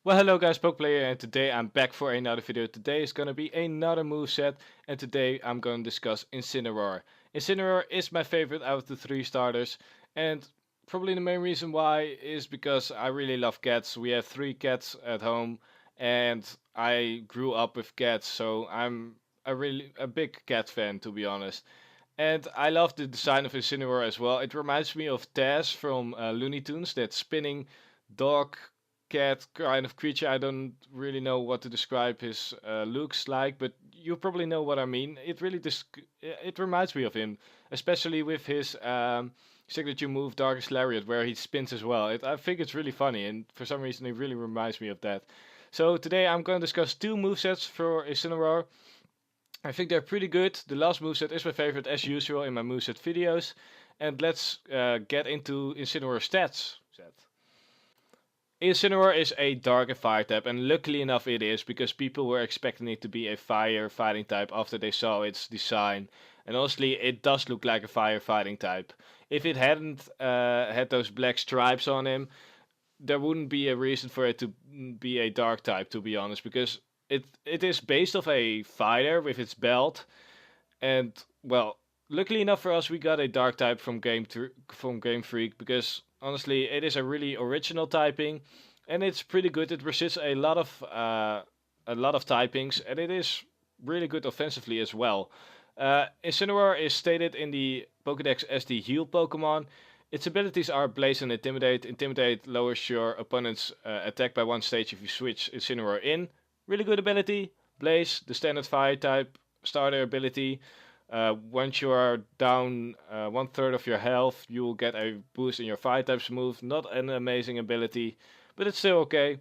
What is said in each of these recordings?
Well, hello guys, PokePlayer, and today I'm back for another video. Today is gonna be another moveset, and today I'm gonna discuss Incineroar. Incineroar is my favorite out of the three starters, and probably the main reason why is because I really love cats. We have three cats at home, and I grew up with cats, so I'm a big cat fan, to be honest. And I love the design of Incineroar as well. It reminds me of Taz from Looney Tunes, that spinning dog cat kind of creature. I don't really know what to describe his looks like, but you probably know what I mean. It reminds me of him, especially with his signature move, Darkest Lariat, where he spins as well. I think it's really funny, and for some reason, it really reminds me of that. So today I'm going to discuss two movesets for Incineroar. I think they're pretty good. The last moveset is my favorite as usual in my moveset videos. And let's get into Incineroar stats. Incineroar is a dark and fire type, and luckily enough it is, because people were expecting it to be a fire fighting type after they saw its design. And honestly, it does look like a fire fighting type. If it hadn't had those black stripes on him, there wouldn't be a reason for it to be a dark type, to be honest, because it is based off a fighter with its belt, and well, luckily enough for us, we got a dark type from Game Freak, because honestly, it is a really original typing, and it's pretty good. It resists a lot of typings, and it is really good offensively as well. Incineroar is stated in the Pokédex as the heal Pokemon. Its abilities are Blaze and Intimidate. Intimidate lowers your opponent's attack by one stage if you switch Incineroar in. Really good ability. Blaze, the standard fire type starter ability. Once you are down one third of your health, you will get a boost in your fire types move. Not an amazing ability, but it's still okay.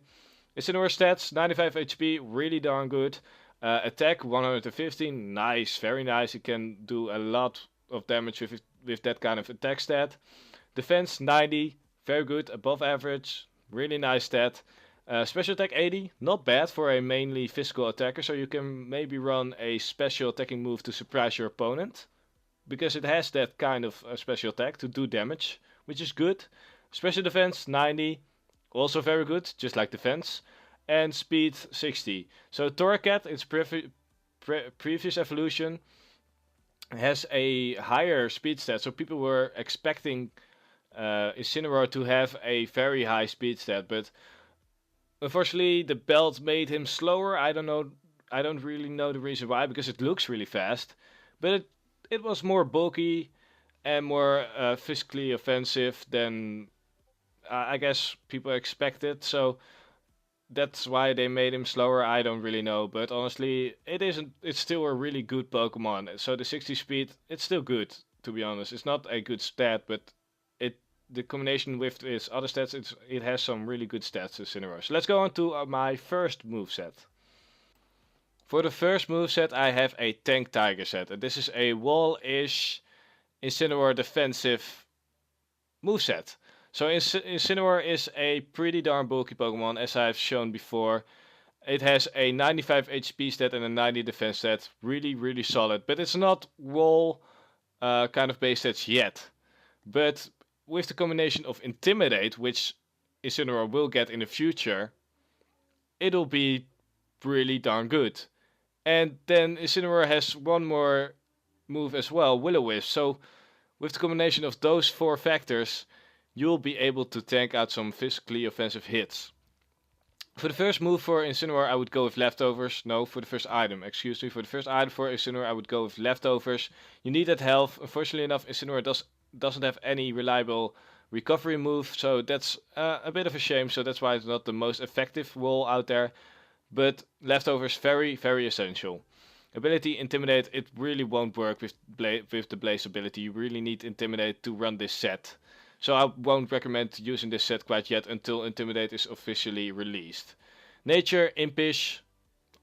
Incineroar stats: 95 HP, really darn good. Attack 115, nice, very nice. It can do a lot of damage with that kind of attack stat. Defense 90, very good, above average, really nice stat. Special attack 80, not bad for a mainly physical attacker, so you can maybe run a special attacking move to surprise your opponent, because it has that kind of special attack to do damage, which is good. Special defense 90, also very good, just like defense. And speed 60. So Torracat, its previous evolution, has a higher speed stat, so people were expecting Incineroar to have a very high speed stat, but unfortunately the belt made him slower. I don't know. I don't really know the reason why, because it looks really fast, but it was more bulky and more physically offensive than I guess people expected. So that's why they made him slower. I don't really know, but honestly, it isn't. It's still a really good Pokemon. So the 60 speed, it's still good. To be honest, it's not a good stat, but it the combination with its other stats, it has some really good stats in Incineroar. So let's go on to my first move set. For the first move set, I have a Tank Tiger set, and this is a wall-ish Incineroar defensive move set. So Incineroar is a pretty darn bulky Pokemon, as I've shown before. It has a 95 HP stat and a 90 defense stat. Really, really solid. But it's not wall kind of base stats yet. But with the combination of Intimidate, which Incineroar will get in the future, it'll be really darn good. And then Incineroar has one more move as well, Will-O-Wisp. So with the combination of those four factors, you'll be able to tank out some physically offensive hits. For the first move for Incineroar, I would go with Leftovers. No, for the first item, excuse me. For the first item for Incineroar, I would go with Leftovers. You need that health. Unfortunately enough, Incineroar doesn't have any reliable recovery move, so that's a bit of a shame. So that's why it's not the most effective wall out there. But Leftovers, very, very essential. Ability Intimidate, it really won't work with the Blaze ability. You really need Intimidate to run this set. So I won't recommend using this set quite yet until Intimidate is officially released. Nature, Impish,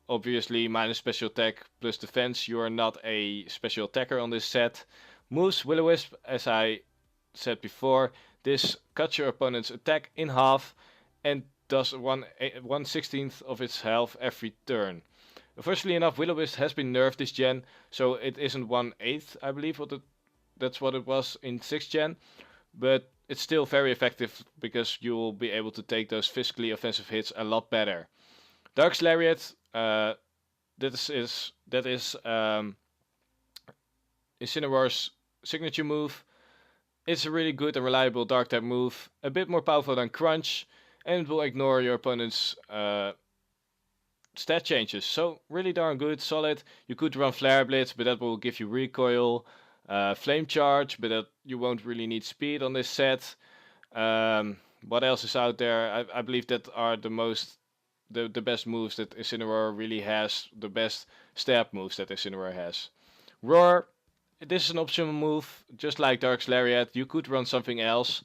obviously minus special attack plus defense. You are not a special attacker on this set. Moves, Will-O-Wisp, as I said before. This cuts your opponent's attack in half and does 1/16 of its health every turn. Unfortunately enough, Will-O-Wisp has been nerfed this gen, so it isn't 1/8, I believe. That's what it was in 6th gen. but it's still very effective because you will be able to take those physically offensive hits a lot better. Dark's Lariat, that is Incineroar's signature move. It's a really good and reliable dark type move, a bit more powerful than Crunch, and it will ignore your opponent's stat changes. So really darn good, solid. You could run Flare Blitz, but that will give you recoil. Flame Charge, but that you won't really need speed on this set. What else is out there? I believe that are the best moves that Incineroar really has, the best stab moves that Incineroar has. Roar, this is an optional move, just like Dark's Lariat. You could run something else,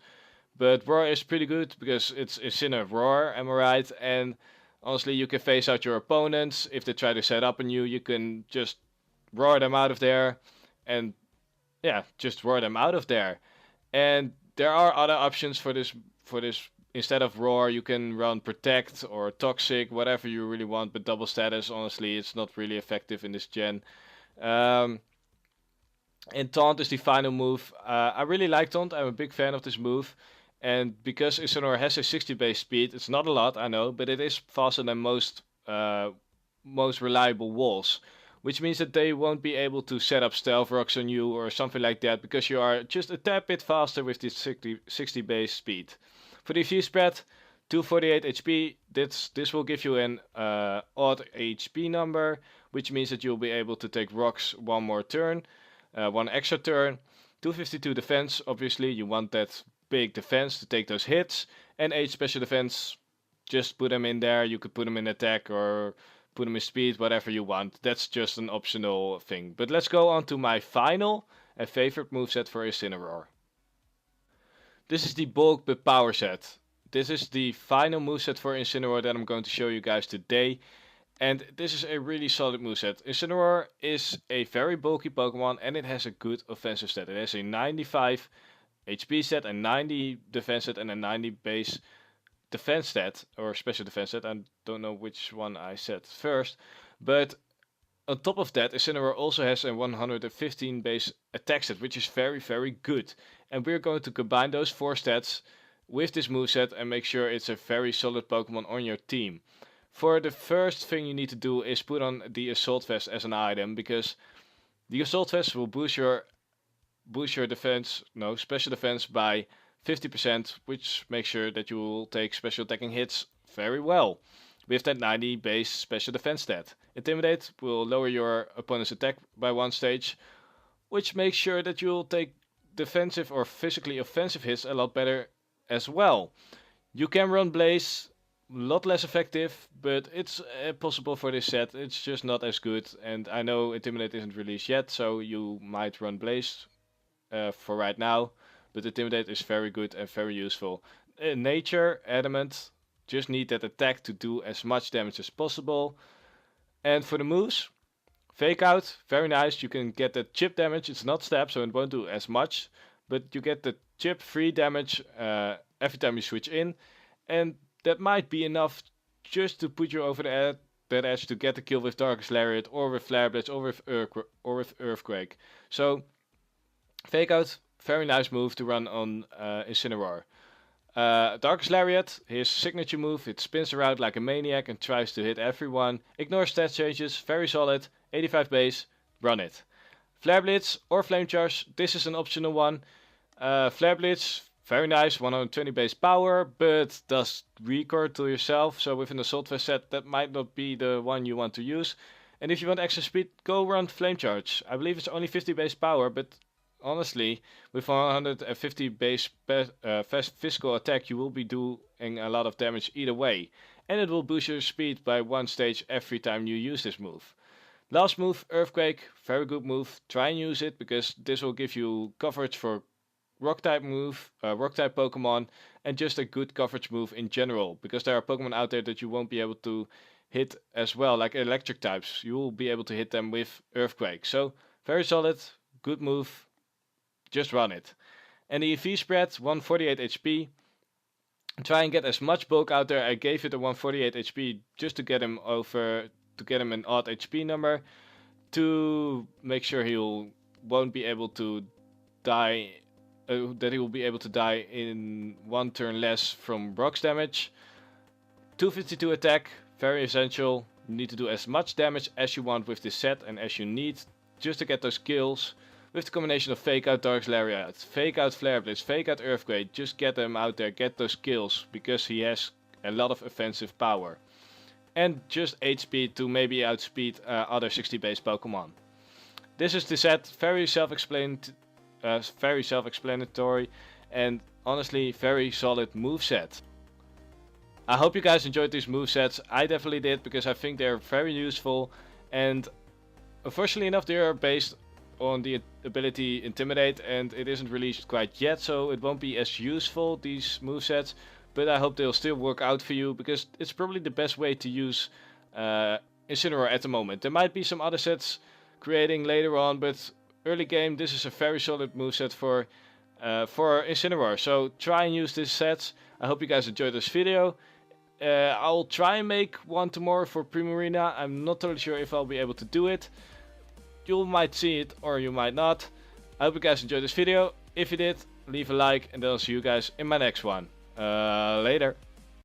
but Roar is pretty good because it's Incineroar, am I right? And honestly, you can phase out your opponents. If they try to set up on you, you can just roar them out of there, and yeah, just roar them out of there. And there are other options for this. For this, instead of roar, you can run protect or toxic, whatever you really want. But double status, honestly, it's not really effective in this gen. Um, and taunt is the final move. I really like taunt. I'm a big fan of this move. And because Incineroar has a 60 base speed, it's not a lot, I know, but it is faster than most reliable walls, which means that they won't be able to set up stealth rocks on you or something like that because you are just a tad bit faster with this 60 base speed. For the V spread, 248 HP, this will give you an odd HP number, which means that you'll be able to take rocks one more turn, one extra turn. 252 defense, obviously you want that big defense to take those hits, and 8 special defense, just put them in there. You could put them in attack or put them in speed, whatever you want. That's just an optional thing. But let's go on to my final and favorite moveset for Incineroar. This is the bulk but power set. This is the final moveset for Incineroar that I'm going to show you guys today. And this is a really solid moveset. Incineroar is a very bulky Pokemon and it has a good offensive stat. It has a 95 HP set, a 90 defense set, and a 90 base defense stat, or special defense stat. I don't know which one I said first. But on top of that, Incineroar also has a 115 base attack stat, which is very, very good. And we're going to combine those 4 stats with this moveset and make sure it's a very solid Pokemon on your team. For the first thing you need to do is put on the Assault Vest as an item, because the Assault Vest will boost your special defense by 50%, which makes sure that you will take special attacking hits very well with that 90 base special defense stat. Intimidate will lower your opponent's attack by 1 stage, which makes sure that you'll take defensive or physically offensive hits a lot better as well. You can run Blaze, a lot less effective, but it's possible for this set. It's just not as good, and I know Intimidate isn't released yet, so you might run Blaze for right now, but Intimidate is very good and very useful. Nature, Adamant, just need that attack to do as much damage as possible. And for the moves, Fake Out, very nice. You can get that chip damage. It's not stab, so it won't do as much, but you get the chip free damage every time you switch in, and that might be enough just to put you over that edge to get the kill with Darkest Lariat or with Flare Blitz or with Earthquake. So Fake Out, very nice move to run on Incineroar. Darkest Lariat, his signature move, it spins around like a maniac and tries to hit everyone. Ignore stat changes, very solid, 85 base, run it. Flare Blitz or Flame Charge, this is an optional one. Flare Blitz, very nice, 120 base power, but does recoil to yourself, so with an Assault Vest set that might not be the one you want to use. And if you want extra speed, go run Flame Charge. I believe it's only 50 base power, but honestly, with 150 base physical attack, you will be doing a lot of damage either way. And it will boost your speed by 1 stage every time you use this move. Last move, Earthquake, very good move. Try and use it, because this will give you coverage for rock type Pokemon, and just a good coverage move in general, because there are Pokemon out there that you won't be able to hit as well, like electric types. You will be able to hit them with Earthquake. So very solid, good move, just run it. And the EV spread, 148 HP. Try and get as much bulk out there. I gave it a 148 HP just to get him an odd HP number, to make sure he won't be able to die that he will be able to die in 1 turn less from rocks damage. 252 attack, very essential. You need to do as much damage as you want with this set and as you need just to get those kills. With the combination of Fake Out Dark Lariat, Fake Out Flare Blitz, Fake Out Earthquake, just get them out there, get those kills, because he has a lot of offensive power. And just 8 speed to maybe outspeed other 60 base Pokemon. This is the set, very self-explanatory and honestly very solid moveset. I hope you guys enjoyed these movesets. I definitely did, because I think they're very useful, and unfortunately enough they are based on the ability Intimidate, and it isn't released quite yet, so it won't be as useful, these movesets, but I hope they'll still work out for you, because it's probably the best way to use Incineroar at the moment. There might be some other sets creating later on, but early game this is a very solid moveset for Incineroar, so try and use this set. I hope you guys enjoyed this video. I'll try and make one tomorrow for Primarina. I'm not totally sure if I'll be able to do it. You might see it or you might not. I hope you guys enjoyed this video. If you did, leave a like, and then I'll see you guys in my next one. Later.